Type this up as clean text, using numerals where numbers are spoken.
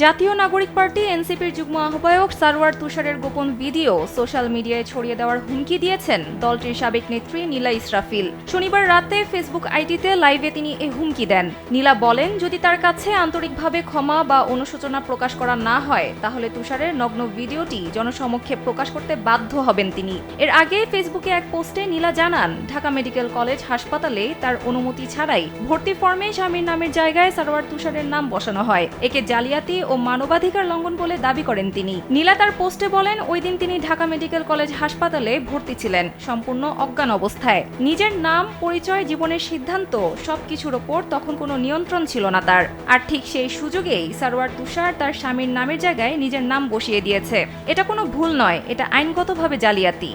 জাতীয় নাগরিক পার্টি এনসিপির যুগ্ম আহ্বায়ক সারওয়ার তুষারের গোপন ভিডিও সোশ্যাল মিডিয়ায় ছড়িয়ে দেওয়ার হুমকি দিয়েছেন দলটির সাবেক নেত্রী নীলা ইসরাফিল। শনিবার রাতে ফেসবুক আইডিতে লাইভে তিনি এ হুমকি দেন। নীলা বলেন, যদি তার কাছে আন্তরিকভাবে ক্ষমা বা অনুশোচনা প্রকাশ করা না হয় তাহলে তুষারের নগ্ন ভিডিওটি জনসমক্ষে প্রকাশ করতে বাধ্য হবেন তিনি। এর আগে ফেসবুকে এক পোস্টে নীলা জানান, ঢাকা মেডিকেল কলেজ হাসপাতালে তার অনুমতি ছাড়াই ভর্তি ফর্মে স্বামীর নামের জায়গায় সারওয়ার তুষারের নাম বসানো হয়। একে জালিয়াতি ও মানবাধিকার লঙ্ঘন বলে দাবি করেন তিনি। নীলা তার পোস্টে বলেন, ওই দিন তিনি ঢাকা মেডিকেল কলেজ হাসপাতালে ভর্তি ছিলেন সম্পূর্ণ অজ্ঞান অবস্থায়। নিজের নাম, পরিচয়, জীবনের সিদ্ধান্ত সবকিছুর ওপর তখন কোনো নিয়ন্ত্রণ ছিল না তার। আর ঠিক সেই সুযোগেই সারওয়ার তুষার তার স্বামীর নামের জায়গায় নিজের নাম বসিয়ে দিয়েছে। এটা কোনো ভুল নয়, এটা আইনগতভাবে জালিয়াতি।